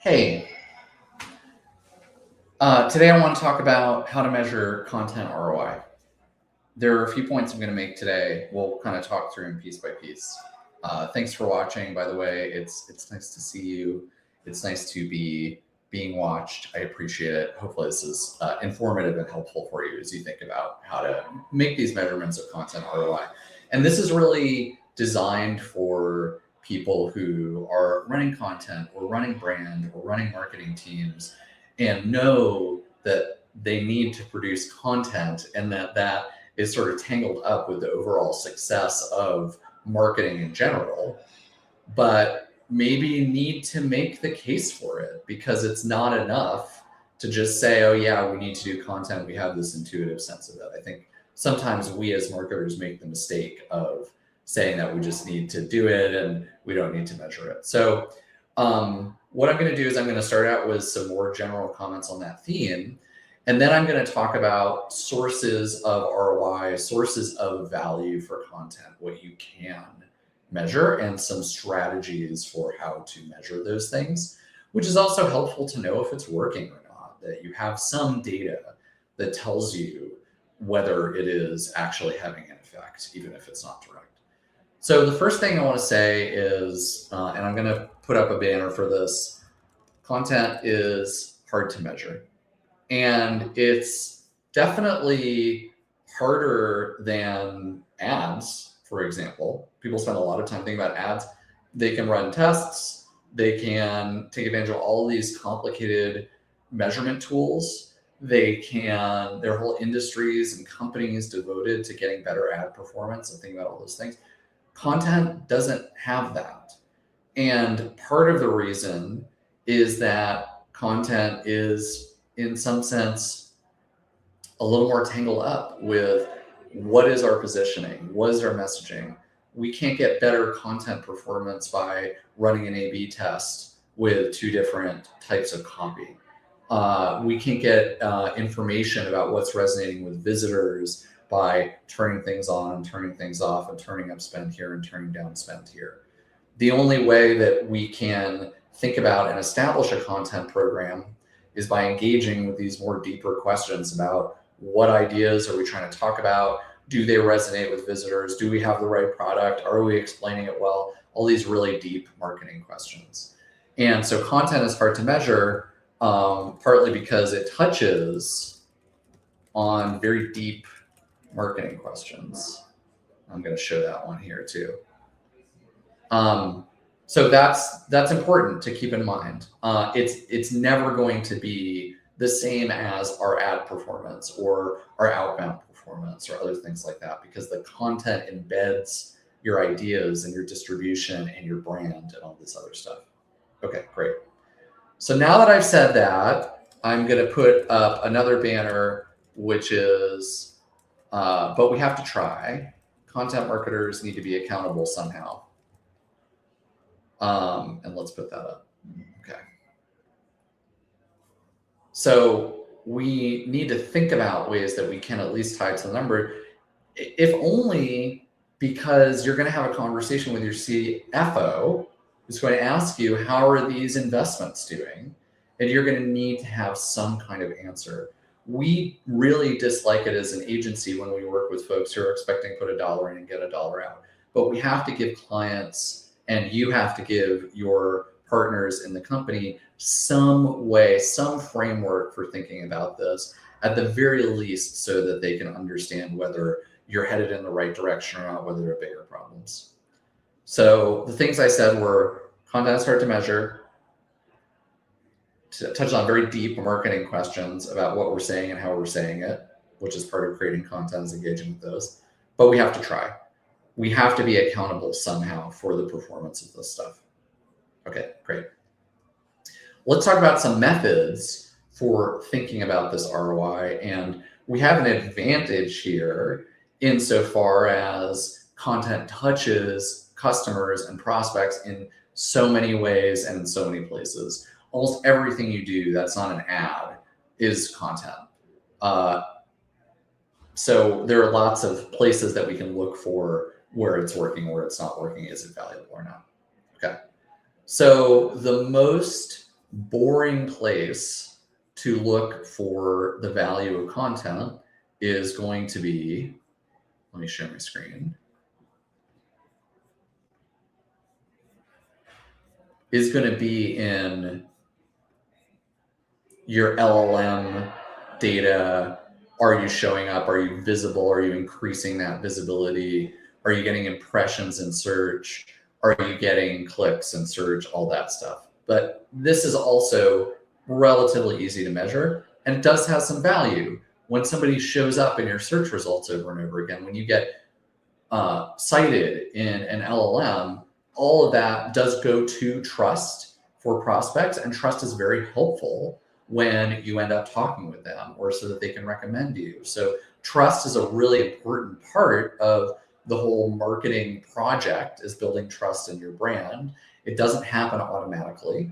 Hey, today I want to talk about how to measure content ROI. There are a few points I'm going to make today. We'll kind of talk through them piece by piece. Thanks for watching, by the way. It's nice to see you. It's nice to be being watched. I appreciate it. Hopefully this is informative and helpful for you as you think about how to make these measurements of content ROI. And this is really designed for people who are running content or running brand or running marketing teams and know that they need to produce content and that is sort of tangled up with the overall success of marketing in general, but maybe need to make the case for it because it's not enough to just say, oh yeah, we need to do content. We have this intuitive sense of it. I think sometimes we as marketers make the mistake of saying that we just need to do it and we don't need to measure it. So what I'm going to do is I'm going to start out with some more general comments on that theme. And then I'm going to talk about sources of ROI, sources of value for content, what you can measure, and some strategies for how to measure those things, which is also helpful to know if it's working or not, that you have some data that tells you whether it is actually having an effect, even if it's not direct. So the first thing I want to say is, and I'm going to put up a banner for this, content is hard to measure. And it's definitely harder than ads, for example. People spend a lot of time thinking about ads. They can run tests. They can take advantage of all of these complicated measurement tools. There are whole industries and companies devoted to getting better ad performance and thinking about all those things. Content doesn't have that. And part of the reason is that content is, in some sense, a little more tangled up with what is our positioning, what is our messaging. We can't get better content performance by running an A/B test with two different types of copy. We can't get information about what's resonating with visitors by turning things on and turning things off and turning up spend here and turning down spend here. The only way that we can think about and establish a content program is by engaging with these more deeper questions about what ideas are we trying to talk about? Do they resonate with visitors? Do we have the right product? Are we explaining it well? All these really deep marketing questions. And so content is hard to measure, partly because it touches on very deep marketing questions. I'm going to show that one here too. So that's important to keep in mind. It's never going to be the same as our ad performance or our outbound performance or other things like that, because the content embeds your ideas and your distribution and your brand and all this other stuff. Okay, great. So now that I've said that, I'm going to put up another banner, which is, but we have to try. Content marketers need to be accountable somehow. And let's put that up. Okay. So we need to think about ways that we can at least tie to the number, if only because you're going to have a conversation with your CFO who's going to ask you, how are these investments doing? And you're going to need to have some kind of answer. We really dislike it as an agency when we work with folks who are expecting to put $1 in and get $1 out. But we have to give clients, and you have to give your partners in the company some way, some framework for thinking about this, at the very least, so that they can understand whether you're headed in the right direction or not, whether there are bigger problems. So the things I said were content is hard to measure, touch on very deep marketing questions about what we're saying and how we're saying it, which is part of creating content, is engaging with those. But we have to try. We have to be accountable somehow for the performance of this stuff. Okay, great. Let's talk about some methods for thinking about this ROI. And we have an advantage here insofar as content touches customers and prospects in so many ways and in so many places. Almost everything you do that's not an ad is content. So there are lots of places that we can look for where it's working, where it's not working. Is it valuable or not? Okay. So the most boring place to look for the value of content is going to be, let me share my screen, is going to be in your LLM data. Are you showing up? Are you visible? Are you increasing that visibility? Are you getting impressions in search? Are you getting clicks in search? All that stuff. But this is also relatively easy to measure, and it does have some value. When somebody shows up in your search results over and over again, when you get cited in an LLM, all of that does go to trust for prospects, and trust is very helpful when you end up talking with them or so that they can recommend you. So trust is a really important part of the whole marketing project, is building trust in your brand. It doesn't happen automatically.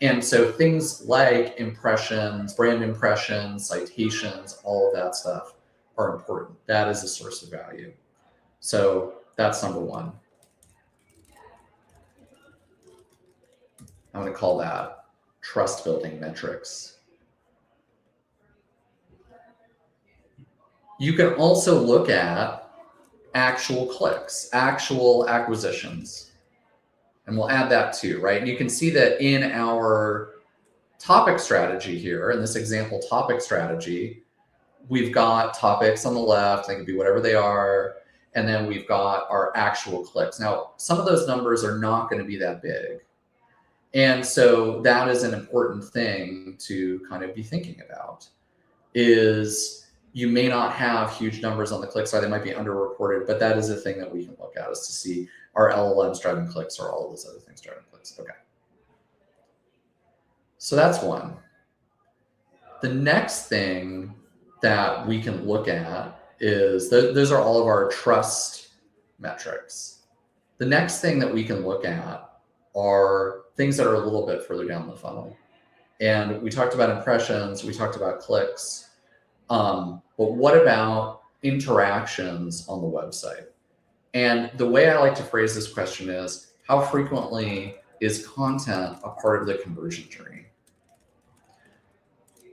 And so things like impressions, brand impressions, citations, all of that stuff are important. That is a source of value. So that's number one. I'm going to call that trust building metrics. You can also look at actual clicks, actual acquisitions, and we'll add that too, right? And you can see that in our topic strategy here, in this example topic strategy, we've got topics on the left, they can be whatever they are, and then we've got our actual clicks. Now, some of those numbers are not going to be that big. And so that is an important thing to kind of be thinking about, is you may not have huge numbers on the click side. They might be underreported, but that is a thing that we can look at, is to see, are LLMs driving clicks or all of those other things driving clicks? Okay. So that's one. The next thing that we can look at is, those are all of our trust metrics. The next thing that we can look at are things that are a little bit further down the funnel. And we talked about impressions, we talked about clicks, but what about interactions on the website? And the way I like to phrase this question is, how frequently is content a part of the conversion journey?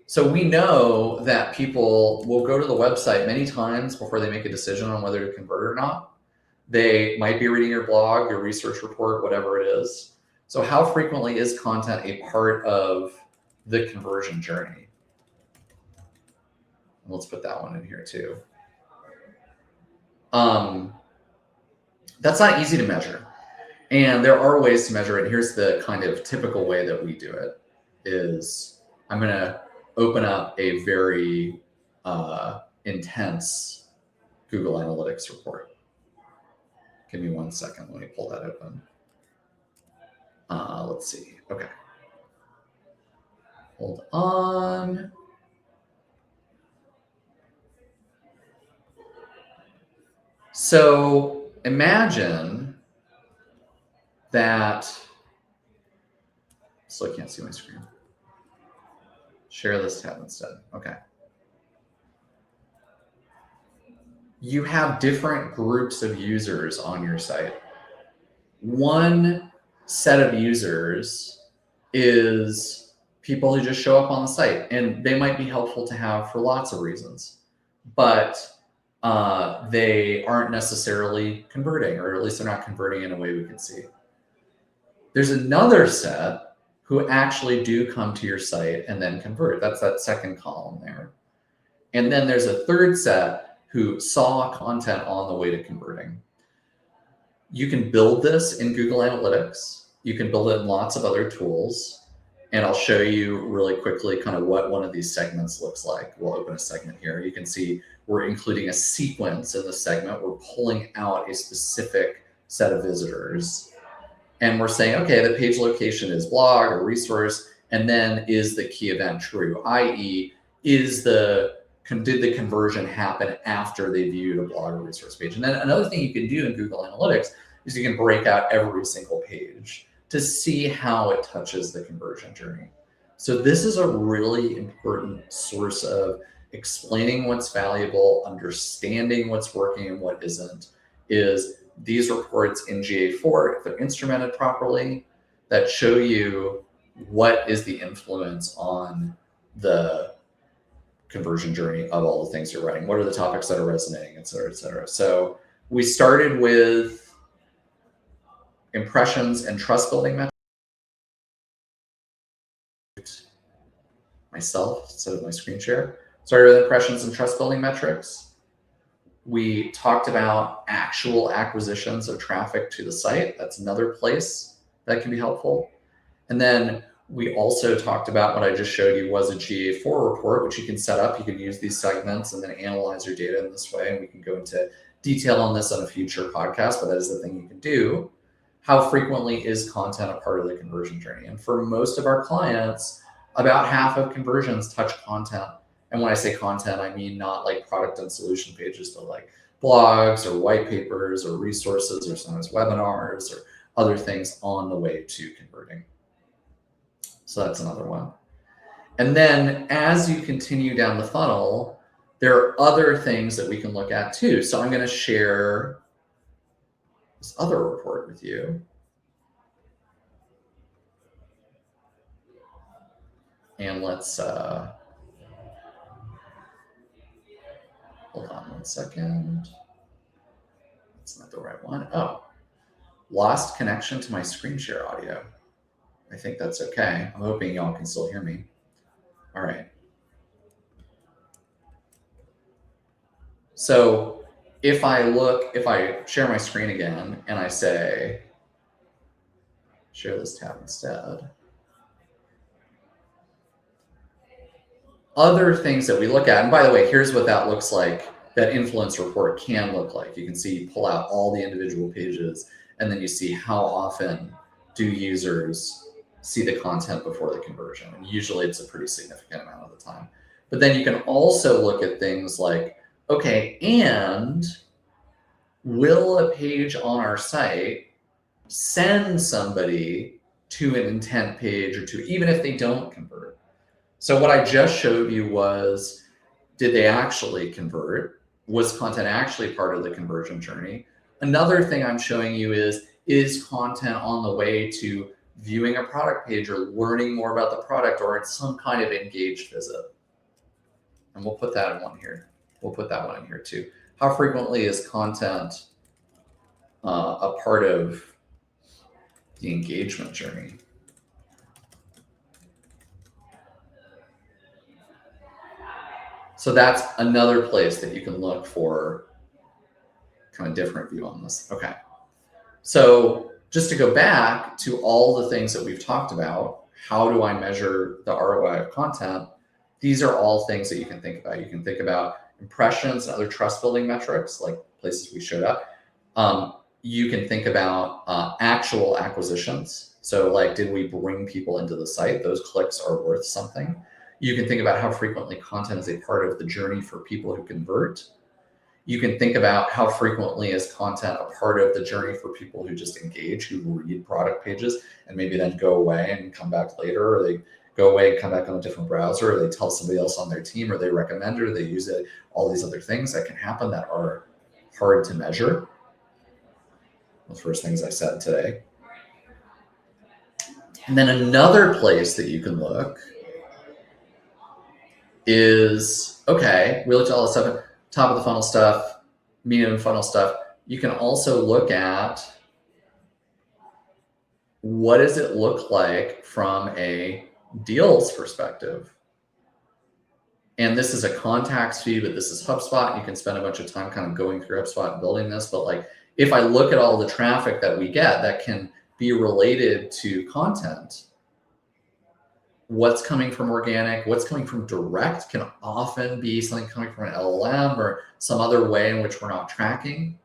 So we know that people will go to the website many times before they make a decision on whether to convert or not. They might be reading your blog, your research report, whatever it is. So how frequently is content a part of the conversion journey? Let's put that one in here too. That's not easy to measure. And there are ways to measure it. Here's the kind of typical way that we do it is, I'm going to open up a very intense Google Analytics report. Give me 1 second. Let me pull that open. Let's see. Okay. Hold on. So imagine that, so I can't see my screen. Share this tab instead. Okay. You have different groups of users on your site. One set of users is people who just show up on the site, and they might be helpful to have for lots of reasons, but they aren't necessarily converting, or at least they're not converting in a way we can see. There's another set who actually do come to your site and then convert. That's that second column there. And then there's a third set who saw content on the way to converting. You can build this in Google Analytics. You can build it in lots of other tools. And I'll show you really quickly kind of what one of these segments looks like. We'll open a segment here. You can see we're including a sequence in the segment. We're pulling out a specific set of visitors. And we're saying, okay, the page location is blog or resource, and then is the key event true? i.e., did the conversion happen after they viewed a blog or resource page? And then another thing you can do in Google Analytics is you can break out every single page to see how it touches the conversion journey. So this is a really important source of explaining what's valuable, understanding what's working and what isn't, is these reports in GA4, if they're instrumented properly, that show you what is the influence on the conversion journey of all the things you're writing? What are the topics that are resonating, et cetera, et cetera. So we started with impressions and trust building metrics. Myself instead of my screen share. Started with impressions and trust building metrics. We talked about actual acquisitions of traffic to the site. That's another place that can be helpful. And then we also talked about what I just showed you was a GA4 report, which you can set up. You can use these segments and then analyze your data in this way. And we can go into detail on this on a future podcast, but that is the thing you can do. How frequently is content a part of the conversion journey? And for most of our clients, about half of conversions touch content. And when I say content, I mean not like product and solution pages, but like blogs or white papers or resources or sometimes webinars or other things on the way to converting. So that's another one. And then as you continue down the funnel, there are other things that we can look at too. So I'm going to share this other report with you. And let's hold on one second. That's not the right one. Oh, lost connection to my screen share audio. I think that's okay. I'm hoping y'all can still hear me. All right. So if I share my screen again and I say, share this tab instead. Other things that we look at, and by the way, here's what that looks like, that influence report can look like. You can see, you pull out all the individual pages, and then you see how often do users see the content before the conversion. And usually it's a pretty significant amount of the time. But then you can also look at things like, okay, and will a page on our site send somebody to an intent page or two, even if they don't convert? So what I just showed you was, did they actually convert? Was content actually part of the conversion journey? Another thing I'm showing you is content on the way to viewing a product page or learning more about the product, or it's some kind of engaged visit. And we'll put that in one here. We'll put that one in here too. How frequently is content a part of the engagement journey? So that's another place that you can look for kind of different view on this. Okay. So just to go back to all the things that we've talked about, how do I measure the ROI of content? These are all things that you can think about. You can think about impressions and other trust building metrics, like places we showed up. You can think about actual acquisitions. So like, did we bring people into the site? Those clicks are worth something. You can think about how frequently content is a part of the journey for people who convert. You can think about how frequently is content a part of the journey for people who just engage, who read product pages and maybe then go away and come back later, or they go away and come back on a different browser, or they tell somebody else on their team, or they recommend it, or they use it. All these other things that can happen that are hard to measure. The first things I said today. And then another place that you can look is, okay, we looked at all the stuff, top of the funnel stuff, medium funnel stuff. You can also look at, what does it look like from a deals perspective? And this is a contacts feed, but this is HubSpot. You can spend a bunch of time kind of going through HubSpot and building this. But like, if I look at all the traffic that we get that can be related to content, what's coming from organic, what's coming from direct can often be something coming from an LLM or some other way in which we're not tracking.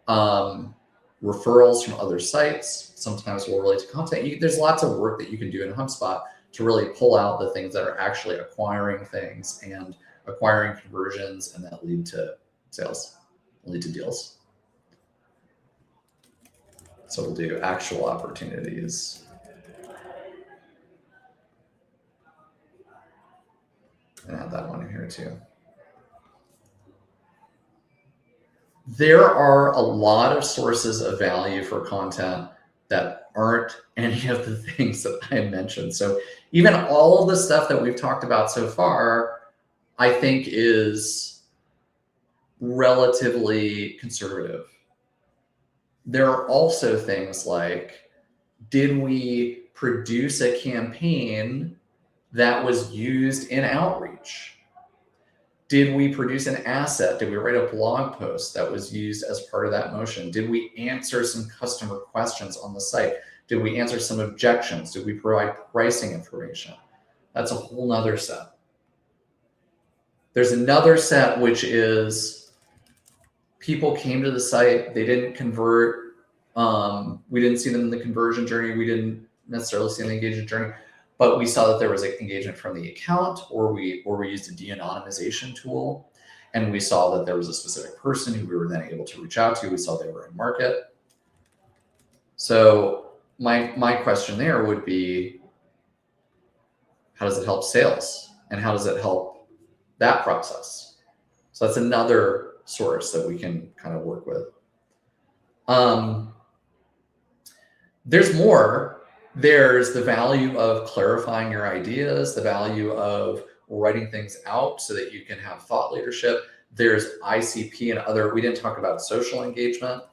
Referrals from other sites sometimes will relate to content. There's lots of work that you can do in HubSpot to really pull out the things that are actually acquiring things and acquiring conversions, and that lead to sales, lead to deals. So we'll do actual opportunities. And add that one in here too. There are a lot of sources of value for content that aren't any of the things that I mentioned. So even all of the stuff that we've talked about so far, I think is relatively conservative. There are also things like, did we produce a campaign that was used in outreach? Did we produce an asset? Did we write a blog post that was used as part of that motion? Did we answer some customer questions on the site? Did we answer some objections? Did we provide pricing information? That's a whole nother set. There's another set, which is people came to the site, they didn't convert. We didn't see them in the conversion journey. We didn't necessarily see the engagement journey, but we saw that there was an engagement from the account, or we used a de-anonymization tool, and we saw that there was a specific person who we were then able to reach out to. We saw they were in market. So my question there would be, how does it help sales? And how does it help that process? So that's another source that we can kind of work with. There's more. There's the value of clarifying your ideas, the value of writing things out so that you can have thought leadership. There's ICP and other, we didn't talk about social engagement,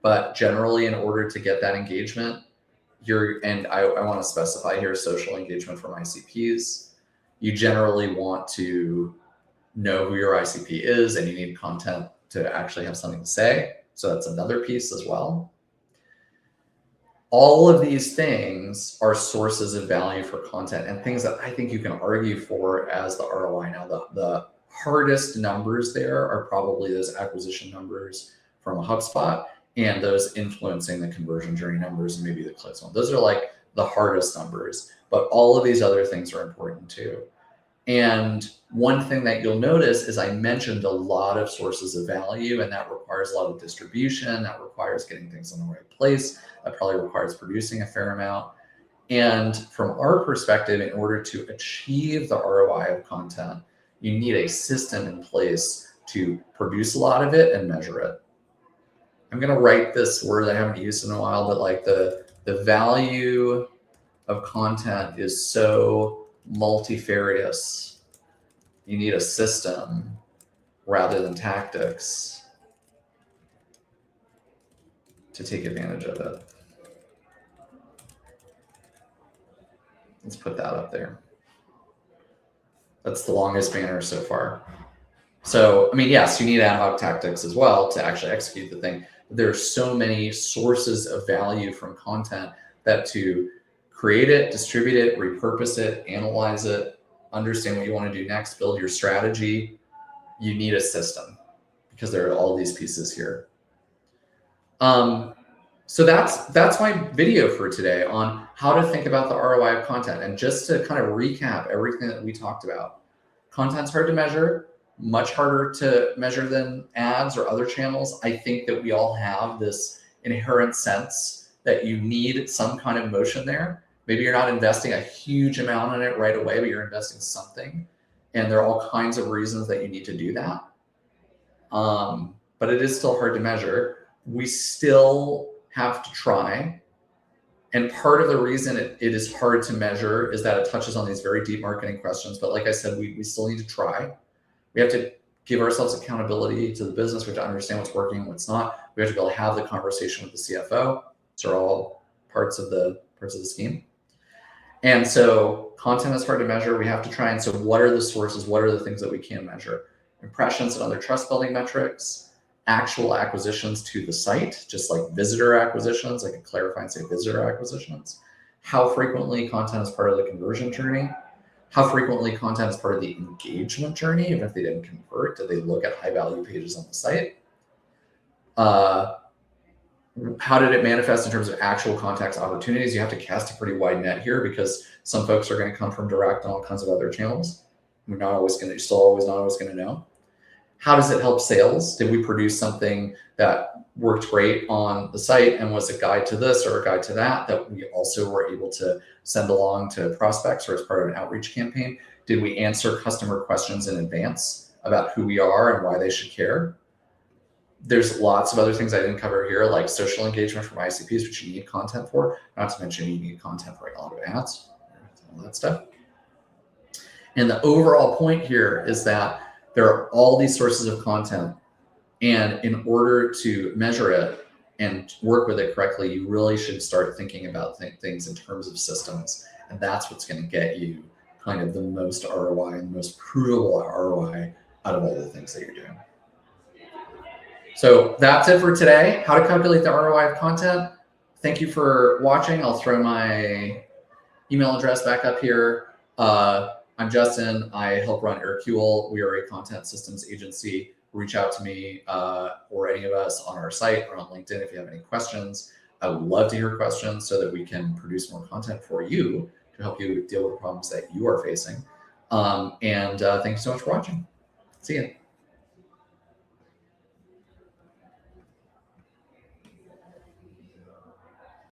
but generally in order to get that engagement, and I want to specify here social engagement from ICPs, you generally want to know who your ICP is, and you need content to actually have something to say. So that's another piece as well. All of these things are sources of value for content and things that I think you can argue for as the ROI. Now, the hardest numbers there are probably those acquisition numbers from a HubSpot and those influencing the conversion journey numbers and maybe the clicks one. Those are like the hardest numbers, but all of these other things are important too. And one thing that you'll notice is I mentioned a lot of sources of value, and that requires a lot of distribution. That requires getting things in the right place. That probably requires producing a fair amount. And from our perspective, in order to achieve the ROI of content, you need a system in place to produce a lot of it and measure it. I'm going to write this word I haven't used in a while, but like the value of content is so multifarious. You need a system rather than tactics to take advantage of it. Let's put that up there. That's the longest banner so far. So, I mean, yes, you need ad hoc tactics as well to actually execute the thing. There are so many sources of value from content that to create it, distribute it, repurpose it, analyze it, understand what you want to do next, build your strategy, you need a system because there are all these pieces here. So that's my video for today on how to think about the ROI of content. And just to kind of recap everything that we talked about, content's hard to measure, much harder to measure than ads or other channels. I think that we all have this inherent sense that you need some kind of motion there. Maybe you're not investing a huge amount in it right away, but you're investing something. And there are all kinds of reasons that you need to do that. But it is still hard to measure. We still have to try. And part of the reason it is hard to measure is that it touches on these very deep marketing questions. But like I said, we still need to try. We have to give ourselves accountability to the business. We have to understand what's working and what's not. We have to be able to have the conversation with the CFO. These are all parts of the scheme. And so content is hard to measure. We have to try. And so what are the sources? What are the things that we can measure? Impressions and other trust building metrics, actual acquisitions to the site, just like visitor acquisitions. I can clarify and say visitor acquisitions. How frequently content is part of the conversion journey. How frequently content is part of the engagement journey, even if they didn't convert. Do they look at high value pages on the site? How did it manifest in terms of actual contacts opportunities? You have to cast a pretty wide net here because some folks are going to come from direct and all kinds of other channels. You're still always not always going to know. How does it help sales? Did we produce something that worked great on the site and was a guide to this or a guide to that we also were able to send along to prospects or as part of an outreach campaign? Did we answer customer questions in advance about who we are and why they should care? There's lots of other things I didn't cover here, like social engagement from ICPs, which you need content for, not to mention you need content for a lot of ads, all that stuff. And the overall point here is that there are all these sources of content, and in order to measure it and work with it correctly, you really should start thinking about things in terms of systems. And that's what's going to get you kind of the most ROI and the most provable ROI out of all the things that you're doing. So that's it for today. How to calculate the ROI of content. Thank you for watching. I'll throw my email address back up here. I'm Justin. I help run Ércule. We are a content systems agency. Reach out to me or any of us on our site or on LinkedIn if you have any questions. I would love to hear questions so that we can produce more content for you to help you deal with the problems that you are facing. Thank you so much for watching. See you.